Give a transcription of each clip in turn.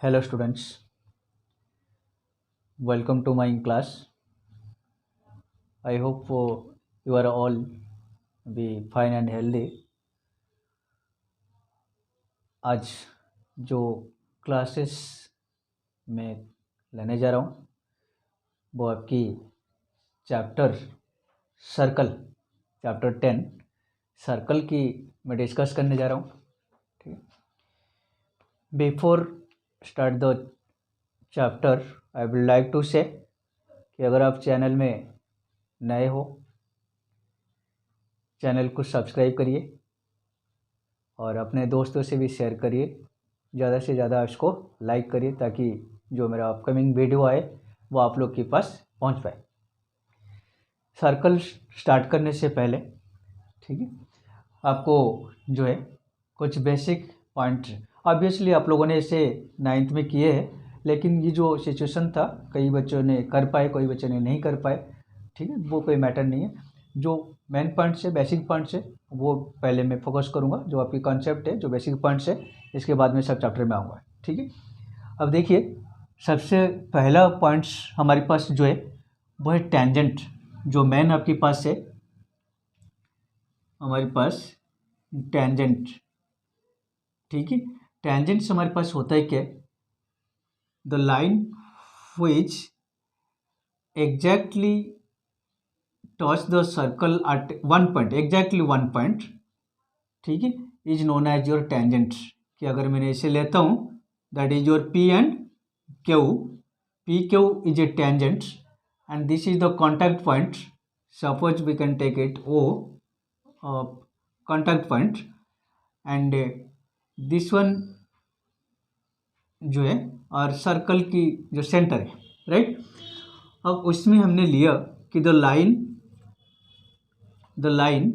Hello students, welcome to my class. I hope you are all be fine and healthy. आज जो classes में लेने जा रहा हूँ वो आपकी चैप्टर सर्कल चैप्टर 10 सर्कल की मैं डिस्कस करने जा रहा हूँ। ठीक है, before start the chapter I would like to say कि अगर आप चैनल में नए हो चैनल को सब्सक्राइब करिए और अपने दोस्तों से भी शेयर करिए, ज़्यादा से ज़्यादा इसको लाइक करिए ताकि जो मेरा अपकमिंग वीडियो आए वो आप लोग के पास पहुंच पाए। सर्कल स्टार्ट करने से पहले ठीक है आपको जो है कुछ बेसिक पॉइंट ऑब्वियसली आप लोगों ने इसे 9th में किए हैं, लेकिन ये जो सिचुएशन था कई बच्चों ने कर पाए कोई बच्चों ने नहीं कर पाए। ठीक है, वो कोई मैटर नहीं है। जो मेन पॉइंट्स है बेसिक पॉइंट्स है वो पहले मैं फोकस करूँगा, जो आपकी कॉन्सेप्ट है जो बेसिक पॉइंट्स है, इसके बाद में सब चैप्टर में आऊँगा। ठीक है, अब देखिए सबसे पहला पॉइंट्स हमारे पास जो है वो है टेंजेंट। जो मेन आपके पास है हमारे पास टेंजेंट। ठीक है, टेंजेंट से हमारे पास होता है क्या, the line which exactly touch the circle at one point, exactly one point, ठीक है, is known as your tangent. कि अगर मैंने इसे लेता हूँ that is your P and Q, P Q is a tangent and this is the contact point. Suppose we can take it O contact point and this one जो है और circle की जो सेंटर है, राइट। अब उसमें हमने लिया कि the line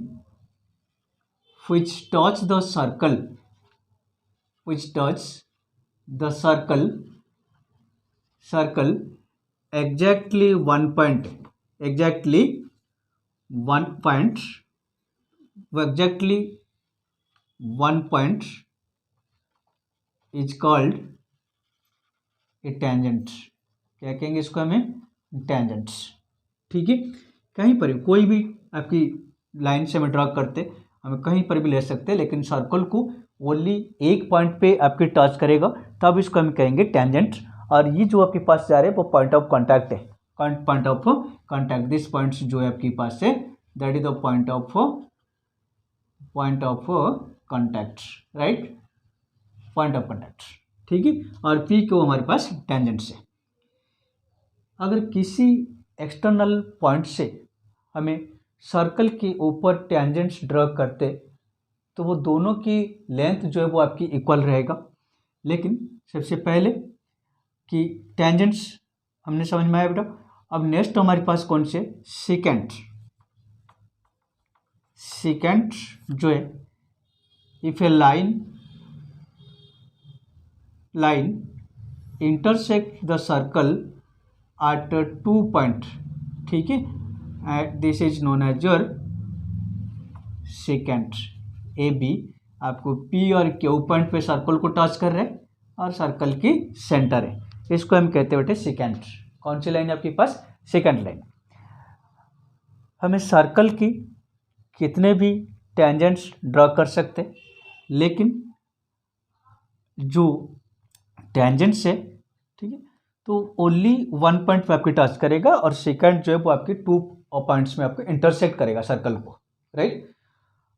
which touch the circle, exactly one point, is called a tangent। क्या कहेंगे इसको हमें, टेंजेंट्स। ठीक है, कहीं पर कोई भी आपकी लाइन से हमें ड्रा करते हमें कहीं पर भी ले सकते हैं, लेकिन सर्कल को ओनली एक पॉइंट पे आपके टच करेगा तब इसको हम कहेंगे टेंजेंट। और ये जो आपके पास जा रहे हैं वो पॉइंट ऑफ कॉन्टैक्ट है, point of contact. This points जो है आपके पास है that is the point of contact, right, point of contact. ठीक है, और पी को हमारे पास टेंजेंट से। अगर किसी एक्सटर्नल पॉइंट से हमें सर्कल के ऊपर टेंजेंट्स ड्रॉ करते तो वो दोनों की लेंथ जो है वो आपकी इक्वल रहेगा। लेकिन सबसे पहले कि टेंजेंट्स हमने समझ में आया बेटा। अब नेक्स्ट हमारे पास कौन से, सेकेंड जो है if a line intersect the circle at 2 point, ठीक है, this is known as your secant. A B आपको पी और क्यू पॉइंट पे सर्कल को टच कर रहे हैं और सर्कल की सेंटर है, इसको हम कहते हैं बेटे सेकेंड। कौन सी लाइन है आपके पास, सेकेंड लाइन। हमें सर्कल की कितने भी टेंजेंट्स ड्रॉ कर सकते, लेकिन जो टेंजेंट्स है, ठीक है, तो ओनली वन पॉइंट पे आपकी टच करेगा और सेकंड जो है वो आपके 2 पॉइंट्स में आपको इंटरसेक्ट करेगा सर्कल को, राइट।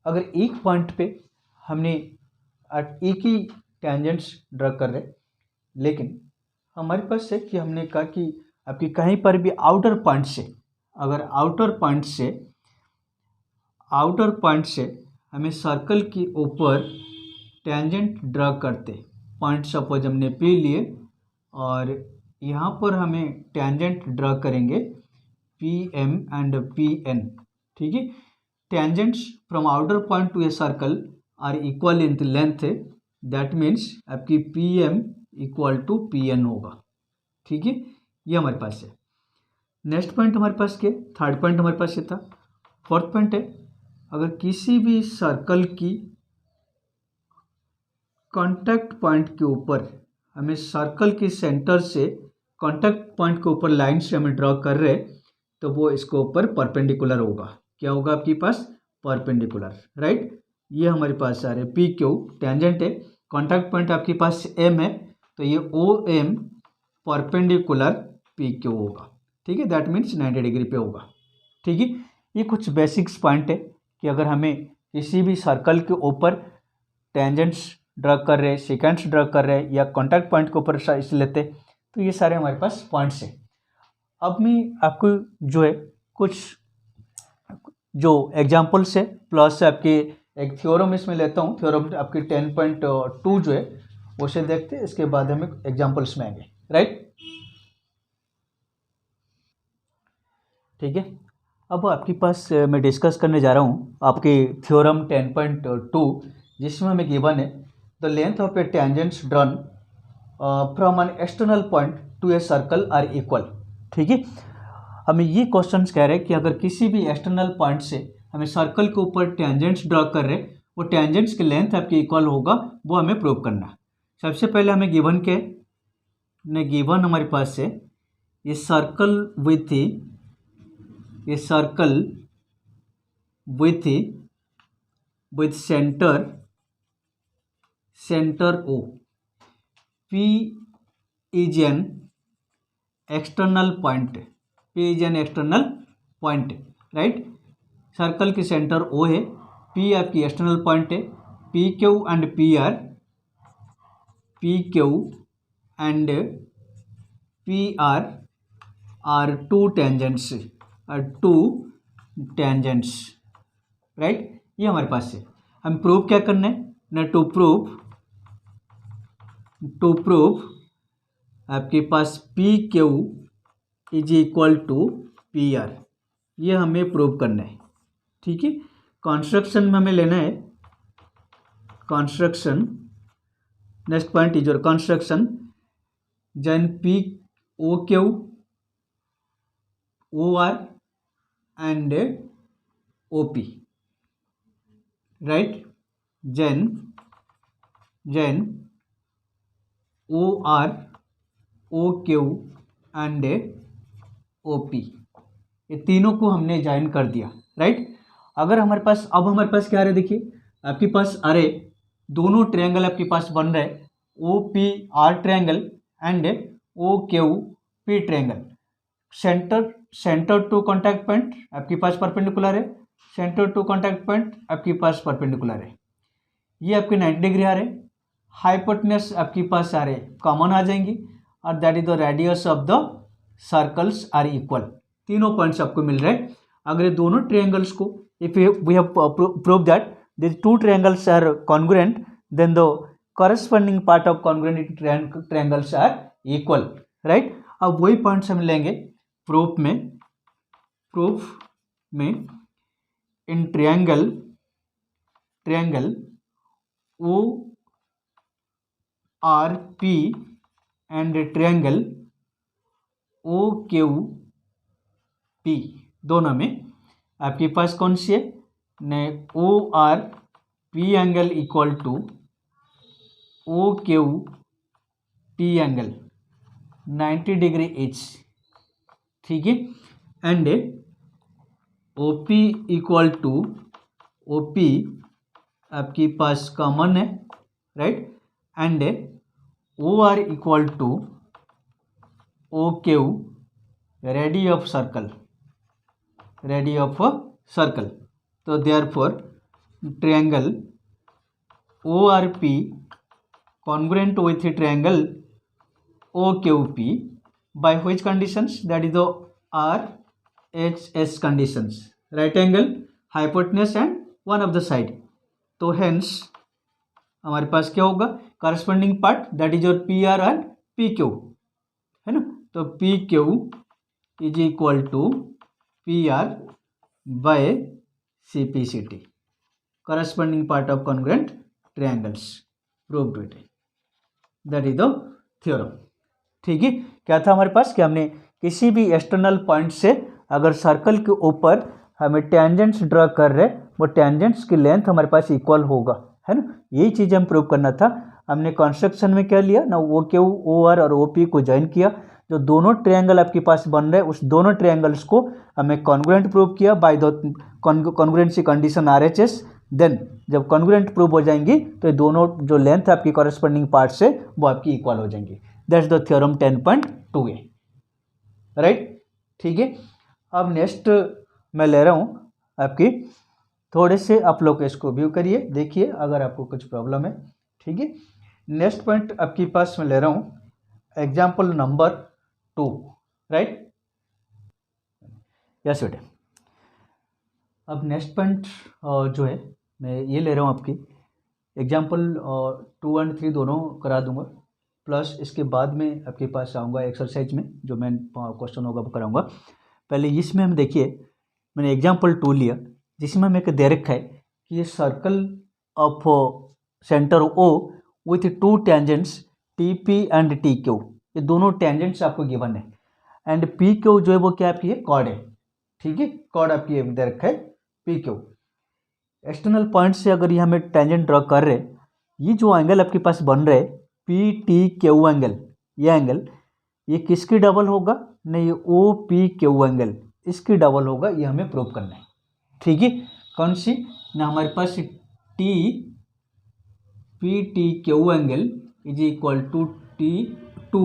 अगर एक पॉइंट पे हमने एक ही टेंजेंट्स ड्रॉ कर रहे, लेकिन हमारे पास है कि हमने कहा कि आपकी कहीं पर भी आउटर पॉइंट से, अगर आउटर पॉइंट से हमें सर्कल के ऊपर टेंजेंट ड्रॉ करते, पॉइंट सपोज हमने पी लिए और यहाँ पर हमें टेंजेंट ड्रॉ करेंगे P M and P N, ठीक है। Tangents from outer point to a circle are equal in length, that means आपकी P M equal to P N होगा। ठीक है, ये हमारे पास है। नेक्स्ट पॉइंट हमारे पास क्या, थर्ड पॉइंट हमारे पास ये था। फोर्थ पॉइंट है, अगर किसी भी सर्कल की कॉन्टैक्ट पॉइंट के ऊपर हमें सर्कल के सेंटर से कॉन्टैक्ट पॉइंट के ऊपर लाइन से हमें ड्रॉ कर रहे तो वो इसके ऊपर परपेंडिकुलर होगा। क्या होगा आपके पास? Perpendicular, right. ये हमारे पास आ रहे पी क्यू टेंजेंट है, कॉन्टैक्ट पॉइंट आपके पास एम है, तो ये O M perpendicular P Q होगा। ठीक है, दैट मीन्स 90 डिग्री पे होगा। ठीक है, ये कुछ बेसिक्स पॉइंट है कि अगर हमें किसी भी सर्कल के ऊपर टेंजेंट्स ड्रा कर रहे, सेकेंड्स ड्रा कर रहे या कॉन्टैक्ट पॉइंट के ऊपर इस लेते, तो ये सारे हमारे पास पॉइंट्स हैं। अब मैं आपको जो है कुछ जो एग्जांपल्स है प्लस आपके एक थ्योरम इसमें लेता हूँ। थ्योरम आपकी 10.2 जो है उसे देखते हैं, इसके बाद हम एग्जांपल्स में आएंगे, राइट। ठीक है, अब आपके पास मैं डिस्कस करने जा रहा हूँ आपके थ्योरम 10.2 जिसमें हमें गिवन है the length of a tangents drawn from an external point to a circle are equal. ठीक है, हमें ये क्वेश्चंस कह रहे हैं कि अगर किसी भी एक्सटर्नल पॉइंट से हमें सर्कल के ऊपर टेंजेंट्स ड्रॉ कर रहे, वो टेंजेंट्स की लेंथ आपकी इक्वल होगा, वो हमें प्रूव करना है। सबसे पहले हमें गिवन के ने गिवन हमारे पास है ये circle with centre O, P is an external point, right. Circle की सेंटर O है, P आपकी एक्सटर्नल पॉइंट है, PQ and PR are two tangents, right. ये हमारे पास है। हम प्रूव क्या करना है ना, टू प्रूव आपके पास PQ is equal to PR, ये हमें प्रूव करना है। ठीक है, कंस्ट्रक्शन में हमें लेना है construction. Next point is your construction, then POQ OR and OP, right, then OR OQ and OP, ये तीनों को हमने ज्वाइन कर दिया, राइट। अगर हमारे पास अब हमारे पास क्या आ रहा है, देखिए आपके पास अरे दोनों ट्रायंगल आपके पास बन रहे हैं, OPR triangle and OQP triangle. Centre to contact point आपके पास परपेंडिकुलर है, सेंटर टू कॉन्टैक्ट पॉइंट आपके पास परपेंडिकुलर है, ये आपके 90 डिग्री आ रहे, हाइपोटेन्यूज आपके पास आ रहे कॉमन आ जाएंगी, और that is the radius of the circles are equal. तीनों पॉइंट्स आपको मिल रहे हैं। अगर ये दोनों ट्रायंगल्स को if we have prove that this two triangles are congruent, then the corresponding part of congruent triangles are equal, right. अब वही पॉइंट्स हम लेंगे प्रूफ में in triangle ORP and triangle OQP, दोनों में आपके पास कौन सी है ने ORP angle equal to OQP angle 90 degree each. ठीक है, and OP equal to OP आपके पास कॉमन है, right, and OR equal to OQ radii of circle. तो therefore triangle ORP congruent with the triangle OQP by which conditions, that is the RHS conditions, right angle, hypotenuse and one of the side। तो hence हमारे पास क्या होगा corresponding part, that is your PR and PQ, है ना। तो PQ is equal to PR by CPCT, corresponding part of congruent triangles, proved it, that is the theorem। ठीक है, क्या था हमारे पास कि हमने किसी भी एक्सटर्नल पॉइंट से अगर सर्कल के ऊपर हमें टेंजेंट्स ड्रा कर रहे, वो टेंजेंट्स की लेंथ हमारे पास इक्वल होगा, है ना। यही चीज़ हम प्रूव करना था। हमने कंस्ट्रक्शन में क्या लिया ना, ओ क्यू ओ आर और ओ पी को ज्वाइन किया, जो दोनों ट्रायंगल आपके पास बन रहे हैं उस दोनों ट्रायंगल्स को हमें कॉन्ग्रुएंट प्रूव किया by the congruency condition RHS। Then जब कॉन्ग्रुएंट प्रूव हो जाएंगी तो ये दोनों जो लेंथ है आपकी कॉरेस्पॉन्डिंग पार्ट से वो आपकी इक्वल हो जाएंगी। That's the theorem 10.2a, right. ठीक है, अब नेक्स्ट मैं ले रहा हूँ आपकी, थोड़े से आप लोग इसको व्यू करिए, देखिए अगर आपको कुछ प्रॉब्लम है। ठीक है, नेक्स्ट पॉइंट आपके पास मैं ले रहा हूँ एग्जाम्पल नंबर 2, राइट। यस बेटे, अब नेक्स्ट पॉइंट जो है मैं ये ले रहा हूँ आपकी एग्जाम्पल 2 और 3 दोनों करा दूंगा, प्लस इसके बाद में आपके पास आऊँगा एक्सरसाइज में जो मैं क्वेश्चन होगा वो कराऊंगा। पहले इसमें हम देखिए, मैंने एग्जाम्पल 2 लिया जिसमें हमें दे रखा है कि ये circle of centre O with 2 tangents TP and TQ, ये दोनों टेंजेंट्स आपको गिवन है, एंड PQ जो है वो क्या आपकी है, कॉर्ड है। ठीक है, कॉर्ड आपकी दे रखा है PQ। एक्सटर्नल पॉइंट से अगर ये हमें टेंजेंट ड्रॉ कर रहे, ये जो एंगल आपके पास बन रहे PTQ एंगल, ये एंगल ये किसकी डबल होगा, नहीं ये OPQ एंगल इसकी डबल होगा, ये हमें प्रूव करना है। ठीक है, कौन सी ना, हमारे पास TPTQ angle is equal to T2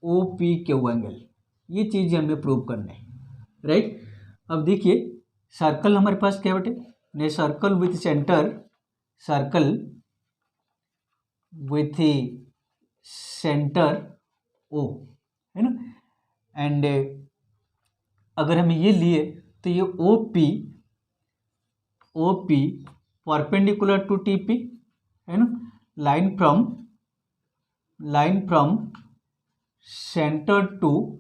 OPQ angle, ये चीज़ हमें प्रूव करना है, राइट। अब देखिए सर्कल हमारे पास क्या बेटे, ने circle with centre, circle with centre O है ना, एंड अगर हम ये लिए तो ये OP परपेंडिकुलर टू TP है ना, line from centre to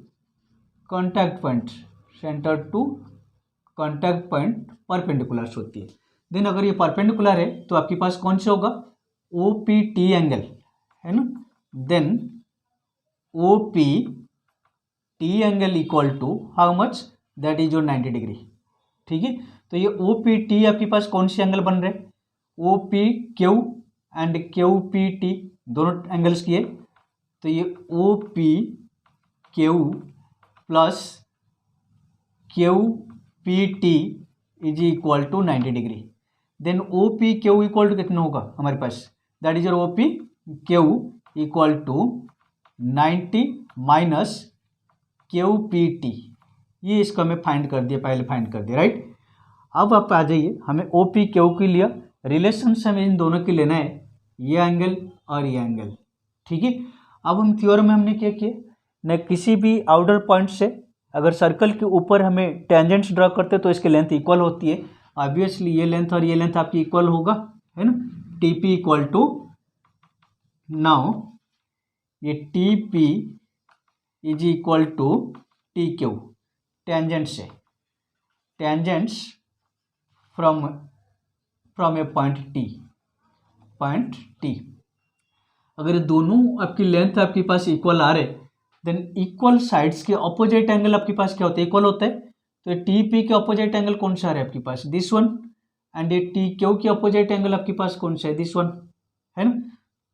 contact point, centre to contact point perpendicular होती है। देन अगर ये परपेंडिकुलर है तो आपके पास कौन सा होगा, OPT एंगल है ना, then OPT angle equal to how much, that is your 90 degree. ठीक है, तो ये OPT आपके पास कौन से एंगल बन रहे, OPQ एंड QPT दोनों एंगल्स की है, तो ये OPQ plus QPT is equal to 90 degree. Then OPQ equal to कितना होगा हमारे पास, that is your OPQ equal to 90 minus QPT, ये इसको हमें फाइंड कर दिया, पहले फाइंड कर दिया, राइट। अब आप आ जाइए, हमें OPQ के लिए रिलेशन से हमें इन दोनों की लेना है, ये एंगल और ये एंगल। ठीक है, अब हम थ्योरम में हमने क्या किया न, किसी भी आउटर पॉइंट से अगर सर्कल के ऊपर हमें टेंजेंट्स ड्रॉ करते तो इसकी लेंथ इक्वल होती है, ऑब्वियसली ये लेंथ और ये लेंथ आपकी इक्वल होगा है ना, TP इक्वल टू, नाउ ये TP is equal to TQ, tangents है, tangents from a point T। अगर ये दोनों आपकी लेंथ आपके पास इक्वल आ रहे, देन इक्वल साइड्स के ऑपोजिट एंगल आपके पास क्या होता है, इक्वल होता है। तो ये TP के ऑपोजिट एंगल कौन सा है आपके पास, दिस वन, एंड ये TQ के ऑपोजिट एंगल आपके पास कौन सा है, दिस वन है ना।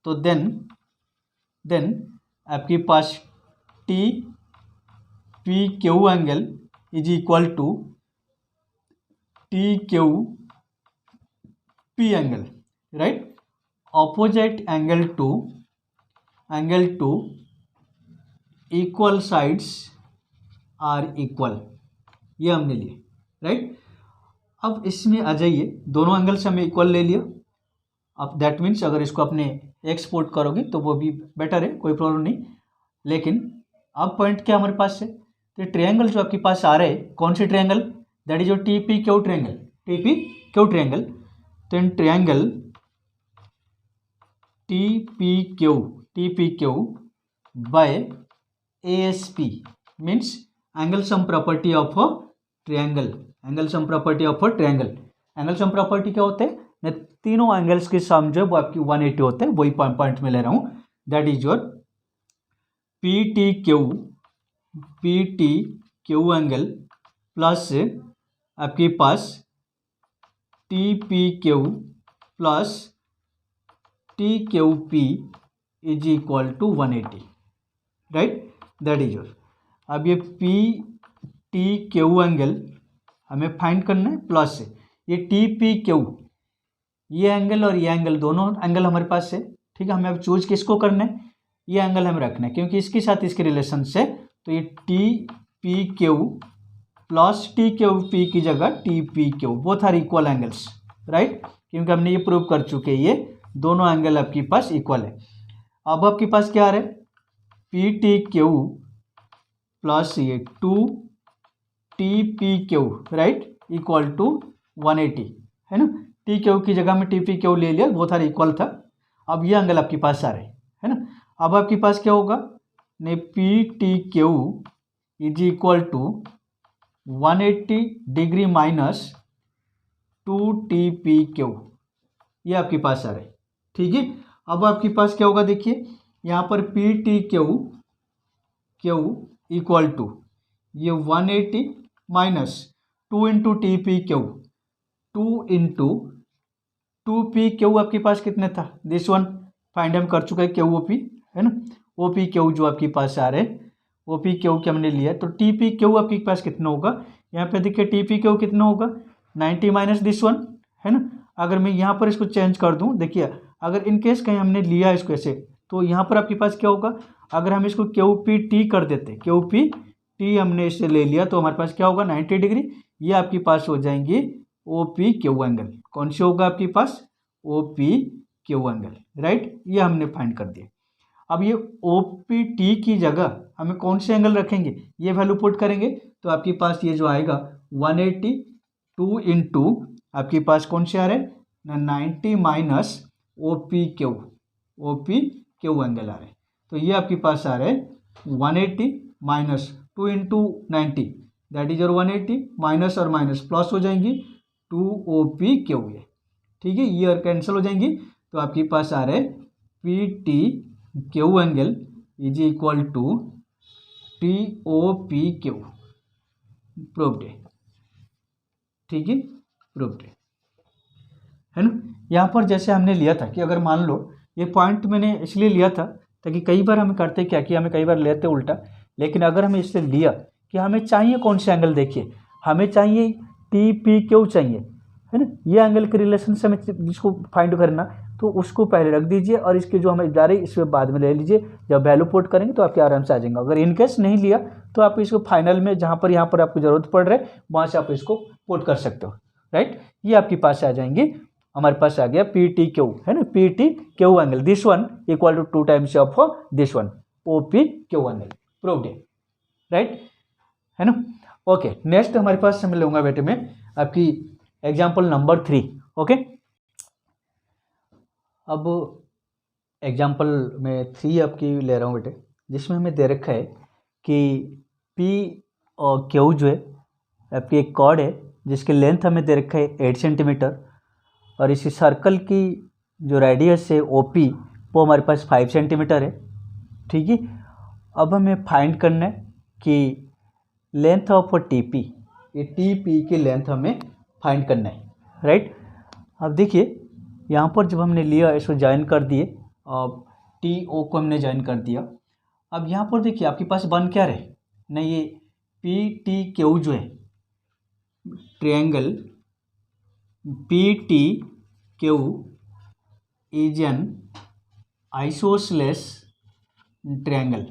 तो देन आपके पास TPQ angle is equal to TQP angle, right. Opposite angle to equal sides are equal, ये हमने लिए, राइट। अब इसमें आ जाइए, दोनों एंगल से हमें इक्वल ले लिया। अब दैट मीन्स अगर इसको अपने एक्सपोर्ट करोगे तो वो भी बेटर है, कोई प्रॉब्लम नहीं। लेकिन अब पॉइंट क्या हमारे पास है, तो ट्रायंगल जो आपके पास आ रहे हैं, कौन सी triangle, that is your TPQ triangle. तो in triangle TPQ by ASP means angle sum property of a triangle, angle sum property of a triangle. Angle sum property क्या होते हैं, मैं तीनों एंगल्स के सम जो है वो आपकी 180 होते हैं, वही पॉइंट में ले रहा हूँ, that is your PTQ angle plus आपके पास TPQ plus T Q P is equal to 180, right, that is your. अब ये पी टी क्यू एंगल हमें फाइंड करना है प्लस से ये टी पी क्यू, ये एंगल और ये एंगल दोनों एंगल हमारे पास है, ठीक है। हमें अब चूज किसको करना है, ये एंगल हमें रखना है क्योंकि इसके साथ इसके रिलेशन से, तो ये T P Q plus T Q P की जगह T P Q, both are equal angles, right, क्योंकि हमने ये प्रूव कर चुके हैं ये दोनों एंगल आपके पास इक्वल है। अब आपके पास क्या आ रहा है, पी टी क्यू प्लस ये two T P Q, right, equal to 180, है ना। टी क्यू की जगह में टी पी क्यू ले लिया, बोथ आर इक्वल था। अब ये एंगल आपके पास आ रहे हैं, है ना। अब आपके पास क्या होगा, ने P T Q is equal to 180 degree minus 2 T P Q, ये आपके पास आ रहा है, ठीक है। अब आपके पास क्या होगा, देखिए यहाँ पर P T Q equal to ये 180 minus 2 into T P Q, 2 into 2 P Q आपके पास कितने था, दिस वन फाइंड हम कर चुका है, क्यू ओ पी, है ना। ओ पी क्यू जो आपके पास आ रहे हैं, ओ पी क्यू के हमने लिया, तो टी पी क्यू आपके पास कितना होगा, यहाँ पे देखिए टी पी क्यू कितना होगा 90 माइनस दिस वन, है ना। अगर मैं यहाँ पर इसको चेंज कर दूँ, देखिए अगर इनकेस कहीं हमने लिया इसको ऐसे, तो यहाँ पर आपके पास क्या होगा, अगर हम इसको क्यू पी टी कर देते, क्यू पी टी हमने इससे ले लिया, तो हमारे पास क्या होगा 90 डिग्री, ये आपके पास हो जाएंगे ओ पी क्यू एंगल। कौन से होगा आपके पास, O P Q angle, right, ये हमने फाइंड कर दिया। अब ये ओ पी टी की जगह हमें कौन से एंगल रखेंगे, ये वैल्यू पुट करेंगे, तो आपके पास ये जो आएगा 182 इंटू आपके पास कौन से आ रहे हैं 90 minus O P Q angle आ रहे हैं, तो ये आपके पास आ रहे हैं 180 minus 2 into 90, that is your 180, minus और माइनस प्लस हो जाएंगी 2 ओ पी क्यू, ये ठीक है, ये कैंसिल हो जाएंगी, तो आपके पास आ रहे हैं P T Q angle is equal to T O P Q, proved है, ठीक है, प्रूव्ड है ना। यहाँ पर जैसे हमने लिया था कि अगर मान लो ये पॉइंट मैंने इसलिए लिया था ताकि कई बार हमें करते क्या कि हमें कई बार लेते उल्टा, लेकिन अगर हमें इसलिए लिया कि हमें चाहिए कौन से एंगल, देखिए हमें चाहिए टी पी क्यू चाहिए, है ना, ये एंगल के रिलेशन से हमें जिसको फाइंड करना, तो उसको पहले रख दीजिए और इसके जो हमें जा रही है इसमें बाद में ले लीजिए, जब वैल्यू पुट करेंगे तो आपके आराम से आ जाएंगे। अगर इनकेस नहीं लिया तो आप इसको फाइनल में जहाँ पर यहाँ पर आपको जरूरत पड़ रहा है वहाँ से आप इसको पुट कर सकते हो, राइट। ये आपके पास आ जाएंगे, हमारे पास आ गया पी टी क्यू, है ना, P T Q angle this one equal to 2 times of this one, O P Q angle, proved है, राइट, है ना। ओके, नेक्स्ट हमारे पास मैं लूँगा बेटे में आपकी एग्जाम्पल नंबर 3, ओके। अब एग्जाम्पल में 3 आपकी ले रहा हूँ बेटे, जिसमें हमें दे रखा है कि पी और क्यू जो है आपकी एक कॉर्ड है जिसकी लेंथ हमें दे रखा है 8 सेंटीमीटर, और इसी सर्कल की जो रेडियस है ओ पी वो हमारे पास 5 सेंटीमीटर है, ठीक है। अब हमें फाइंड करना है कि लेंथ ऑफ टी पी, ये टी पी की लेंथ हमें फाइंड करना है, राइट। अब देखिए यहाँ पर जब हमने लिया इसको ज्वाइन कर दिए, अब टी ओ को हमने ज्वाइन कर दिया। अब यहाँ पर देखिए आपके पास बन क्या रहे ना, ये पी टी क्यू जो है triangle P T Q is an isosceles triangle.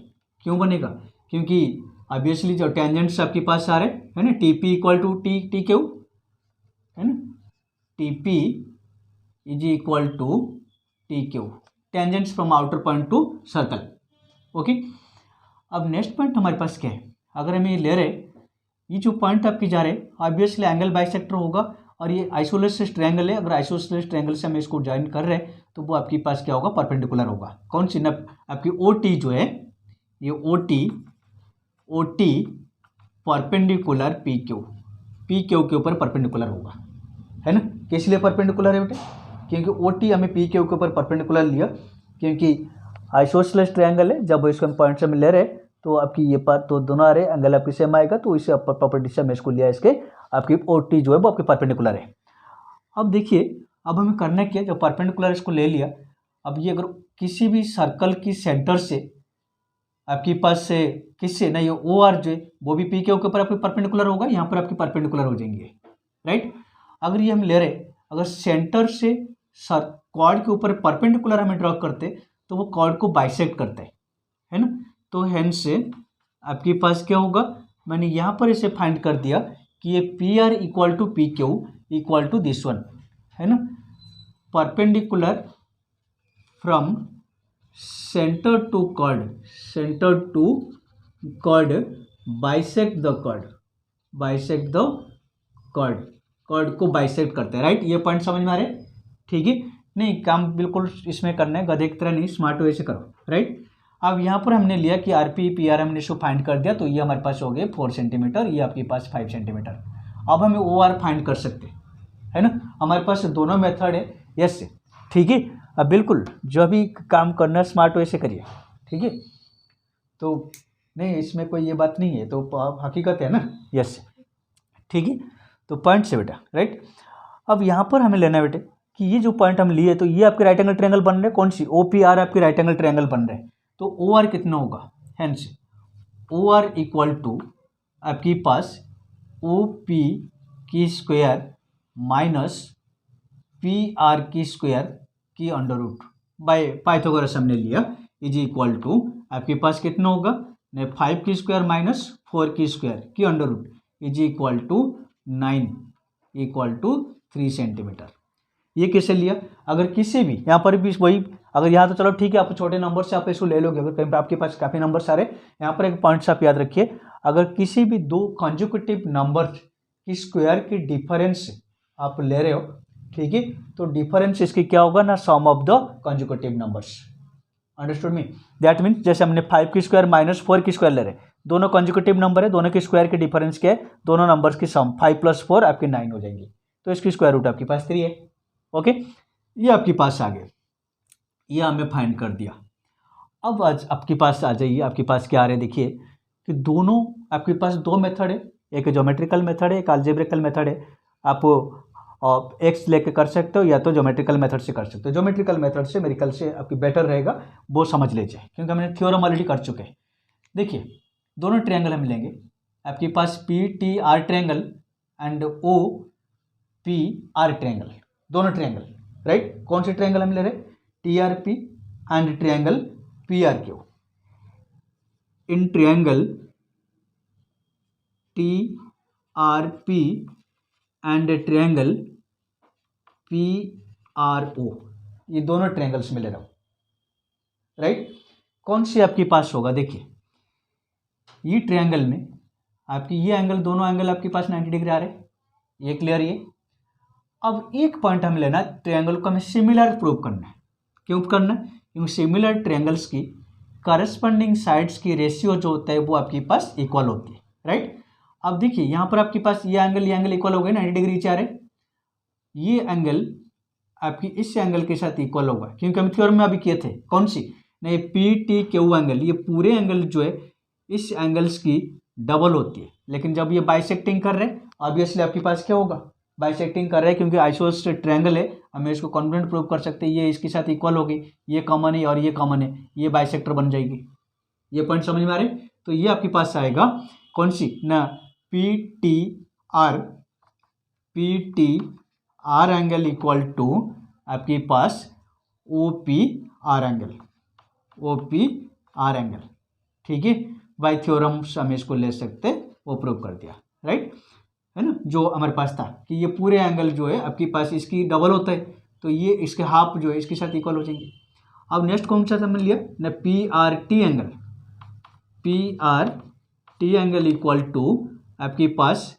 क्यों बनेगा, क्योंकि ऑब्वियसली जो टेंजेंट्स आपके पास आ रहे हैं ना, T P equal to T Q, है ना, T P is equal to T Q, tangents from outer point to circle, okay. अब नेक्स्ट पॉइंट हमारे पास क्या है, अगर हम ये ले रहे, ये जो पॉइंट आपके जा रहे ऑब्वियसली एंगल बाइसेक्टर होगा, और ये आइसोसेलेस ट्रायंगल है, अगर आइसोसेलेस ट्रायंगल से हम इसको ज्वाइन कर रहे हैं तो वो आपके पास क्या होगा, परपेंडिकुलर होगा। कौन सी ना, आपकी ओ टी जो है, ये O T perpendicular P Q के ऊपर परपेंडिकुलर होगा, है ना। किस लिए परपेंडिकुलर है बेटे, क्योंकि ओ टी हमें पी क्यू के ऊपर परपेंडिकुलर लिया, क्योंकि आइसोसेलेस ट्रायंगल है, जब इसको हम पॉइंट से ले रहे तो आपकी ये पार्ट तो दोनों आ रहे एंगल आपकी सेम आएगा, तो इसे प्रॉपर्टी से हमें इसको लिया, इसके आपकी ओ टी जो है वो आपके परपेंडिकुलर है। अब देखिए अब हमें करना क्या, जब परपेंडिकुलर इसको ले लिया, अब ये अगर किसी भी सर्कल की सेंटर से आपके पास से किससे ना, ये ओ आर जो है वो भी पी के ऊपर आपके परपेंडिकुलर होगा, यहाँ पर आपके परपेंडिकुलर हो जाएंगे, राइट। अगर ये हम ले रहे, अगर सेंटर से कॉर्ड के ऊपर परपेंडिकुलर हमें ड्रॉ करते तो वो कॉर्ड को बाइसेक्ट करते हैं, है ना। तो हेंस से आपके पास क्या होगा, मैंने यहाँ पर इसे फाइंड कर दिया कि ये P R equal to P Q equal to this one, है ना। Perpendicular from centre to chord, centre to chord bisect the chord, bisect the chord, chord को बाइसेक्ट करते हैं, राइट। ये पॉइंट समझ में आ रहे, ठीक है। नहीं, काम बिल्कुल इसमें करना है, गधे की तरह नहीं, स्मार्ट वे से करो, राइट। अब यहाँ पर हमने लिया कि आर पी पी आर हमने इसको फाइंड कर दिया, तो ये हमारे पास हो गए 4 सेंटीमीटर, ये आपके पास 5 सेंटीमीटर। अब हमें ओ आर फाइंड कर सकते हैं, है ना। हमारे पास दोनों मेथड है, यस, ठीक है। अब बिल्कुल जो भी काम करना स्मार्ट वे से करिए, ठीक है। तो नहीं, इसमें कोई ये बात नहीं है, तो हकीकत है ना, यस, ठीक है। तो पॉइंट से बेटा, राइट। अब यहाँ पर हमें लेना है बेटे कि ये जो पॉइंट हम लिए, तो ये आपके राइट एंगल ट्रायंगल बन रहे हैं, कौन सी, ओ पी आर आपके राइट एंगल ट्रायंगल बन रहे हैं। तो ओ आर कितना होगा, hence O R equal to आपके पास ओ पी की स्क्वायर माइनस पी आर की स्क्वायर की अंडर रूट बाय पाइथागोरस हमने लिया, इज इक्वल टू आपके पास कितना होगा, 5 की स्क्वायर माइनस 4 की स्क्वायर की under root is equal to 9 equal to 3 centimetre. ये कैसे लिया, अगर किसी भी यहाँ पर भी वही, अगर यहाँ तो चलो ठीक है, आप छोटे नंबर से आप इसको ले लोगे, अगर कहीं पे आपके पास काफ़ी नंबर सारे, यहाँ पर एक पॉइंट्स आप याद रखिए, अगर किसी भी दो कॉन्जिक्यूटिव नंबर की स्क्वायर की डिफरेंस आप ले रहे हो, ठीक है, तो डिफरेंस इसकी क्या होगा ना, sum of the consecutive numbers, understood me. That means जैसे हमने 5 की स्क्वायर माइनस 4 की स्क्वायर ले रहे, दोनों कॉन्जिक्यूटिव नंबर है, दोनों के स्क्वायर के डिफरेंस क्या है, दोनों नंबर्स की सम 5 + 4 आपके 9 हो जाएंगी, तो इसकी स्क्वायर रूट आपके पास 3 है, ओके। ये आपके पास आ गया, ये हमें फाइंड कर दिया। अब आज आपके पास आ जाइए, आपके पास क्या आ रहा है, देखिए कि दोनों आपके पास दो मेथड है, एक ज्योमेट्रिकल मेथड है, एक अलजेब्रिकल मेथड है। आप एक्स लेके कर सकते हो या तो ज्योमेट्रिकल मेथड से कर सकते हो। ज्योमेट्रिकल मेथड से मेरे ख्याल से आपकी बेटर रहेगा, वो समझ लीजिए, क्योंकि हमने थ्योरम ऑलरेडी कर चुके हैं। देखिए दोनों ट्रायंगल हम लेंगे, आपके पास P T R triangle and O P R triangle, दोनों ट्रायंगल, राइट। कौन से ट्रायंगल हम ले रहे, T R P and triangle P R Q. In triangle T R P and triangle P R O, ये दोनों ट्रायंगल्स में ले रहा हूं, राइट। कौन सी आपके पास होगा, देखिए ये ट्रायंगल में आपकी ये एंगल, दोनों एंगल आपके पास 90 डिग्री आ रहे हैं, ये क्लियर। ये अब एक पॉइंट हमें लेना, ट्रायंगल को हमें सिमिलर प्रूव करना है। क्यों करना है, क्योंकि सिमिलर ट्रायंगल्स की करस्पॉन्डिंग साइड्स की रेशियो जो होता है वो आपके पास इक्वल होती है, राइट। अब देखिए यहाँ पर आपके पास ये एंगल इक्वल हो गए, 90 डिग्री आ रहे, ये एंगल आपकी इस एंगल के साथ इक्वल होगा, क्योंकि हम थ्योरम में अभी किए थे, कौन सी, नहीं, पी टी क्यू एंगल, ये पूरे एंगल जो है इस एंगल्स की डबल होती है। लेकिन जब ये बाइसेक्टिंग कर रहे हैं, ऑब्वियसली आपके पास क्या होगा, बाइसेक्टिंग कर रहे हैं, क्योंकि आइसोस ट्रायंगल है, हमें इसको कॉन्फिडेंट प्रूव कर सकते हैं, ये इसके साथ इक्वल होगी, ये कॉमन है और ये कॉमन है, ये बाइसेक्टर बन जाएगी। ये पॉइंट समझ में आ रहे, तो ये आपके पास आएगा कौन सी ना, P T R angle equal to आपके पास ओ पी आर एंगल, ठीक है। बाय थ्योरम हम इसको ले सकते, वो प्रूव कर दिया, राइट, है ना। जो हमारे पास था कि ये पूरे एंगल जो है आपके पास इसकी डबल होता है, तो ये इसके हाफ जो है इसके साथ इक्वल हो जाएंगे। अब नेक्स्ट कौन सा हमने लिया ना, P R T angle equal to आपके पास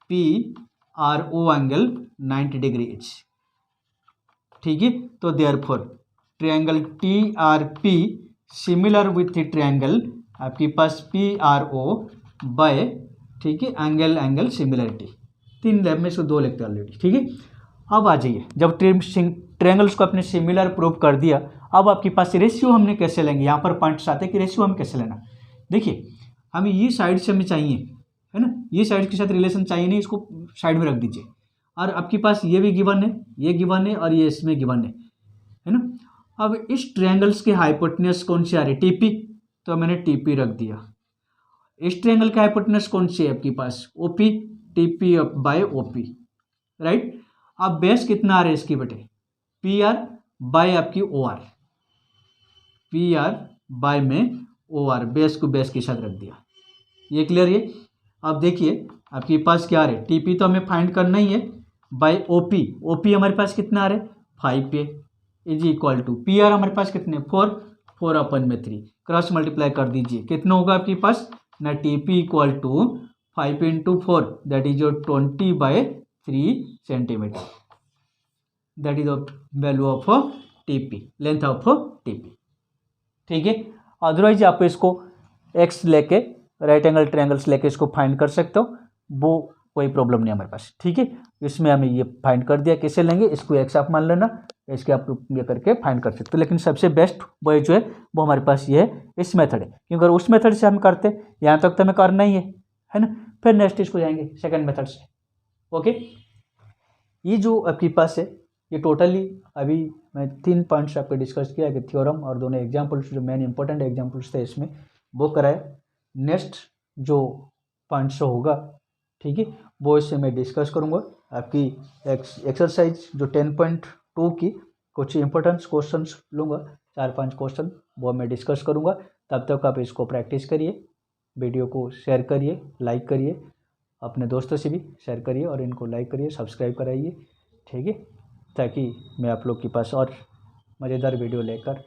P R O angle 90 degree each, ठीक है। तो therefore triangle T R P similar with triangle आपके पास पी आर ओ बाय, ठीक है, एंगल सिमिलरिटी। 3 लैब में से 2 लिखते हैं ऑलरेडी, ठीक है। अब आ जाइए, जब ट्रायंगल्स को अपने सिमिलर प्रूव कर दिया, अब आपके पास रेशियो हमने कैसे लेंगे, यहाँ पर पॉइंट्स आते हैं कि रेशियो हम कैसे लेना। देखिए हमें ये साइड से हमें चाहिए, है ना, ये साइड के साथ रिलेशन चाहिए नहीं, इसको साइड में रख दीजिए। और आपके पास ये भी गिवन है, ये गिवन है और ये इसमें गिवन है ना। अब इस ट्रायंगल्स के हाइपोटेनस कौन सी आ रही है, टीपी, तो मैंने टीपी रख दिया। इस ट्रायंगल का हाइपोटेनस कौन सी है आपके पास, OP, TP by OP, right. अब बेस कितना आ रहा है इसकी बेटे, पी आर बाय आपकी O R, P R by में ओ आर, बेस को बेस के साथ रख दिया। ये क्लियर है। अब देखिए आपके पास क्या आ रहा है, टीपी तो हमें फाइंड करना ही है, बाय ओपी, ओपी हमारे पास कितना आ रहा है 5 पे, is equal to P R हमारे पास कितने 4, 4/3, क्रॉस मल्टीप्लाई कर दीजिए, कितना होगा आपके पास ना, T P equal to 5 × 4 that is your 20/3 centimetre, that is the value of T P, length of T P. ठीक है, अदरवाइज आप इसको एक्स लेके, राइट एंगल ट्रायंगल्स लेके इसको फाइंड कर सकते हो, वो कोई प्रॉब्लम नहीं हमारे पास। ठीक है, इसमें हमें ये फाइंड कर दिया, कैसे लेंगे इसको एक्स आप मान लेना, इसके आप ये करके फाइंड कर सकते हो। लेकिन सबसे बेस्ट वे जो है वो हमारे पास ये है, इस मेथड है, क्योंकि अगर उस मेथड से हम करते यहाँ तक तो हमें करना ही है ना, फिर नेक्स्ट इसको जाएंगे सेकंड मेथड से। ओके, ये जो आपके पास है ये टोटली अभी मैं 3 पॉइंट्स आपको डिस्कस किया कि थ्योरम और दोनों एग्जाम्पल्स जो मेन इंपॉर्टेंट एग्जाम्पल्स थे इसमें वो कराए। नेक्स्ट जो पॉइंट्स होगा, ठीक है, वो इससे मैं डिस्कस करूँगा। आपकी एक्सरसाइज जो 10.2 की कुछ इंपॉर्टेंट क्वेश्चंस लूँगा, 4-5 क्वेश्चन वो मैं डिस्कस करूँगा। तब तक आप इसको प्रैक्टिस करिए, वीडियो को शेयर करिए, लाइक करिए, अपने दोस्तों से भी शेयर करिए और इनको लाइक करिए, सब्सक्राइब कराइए। ठीक है, ताकि मैं आप लोग के पास और मज़ेदार वीडियो लेकर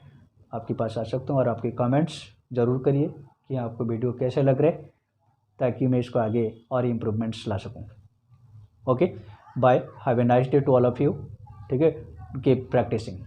आपके पास आ सकता हूँ। और आपके कमेंट्स ज़रूर करिए कि आपको वीडियो कैसे लग रहे, ताकि मैं इसको आगे और इम्प्रूवमेंट्स ला सकूँ। Okay, bye, have a nice day to all of you. ठीक है, कीप प्रैक्टिसिंग।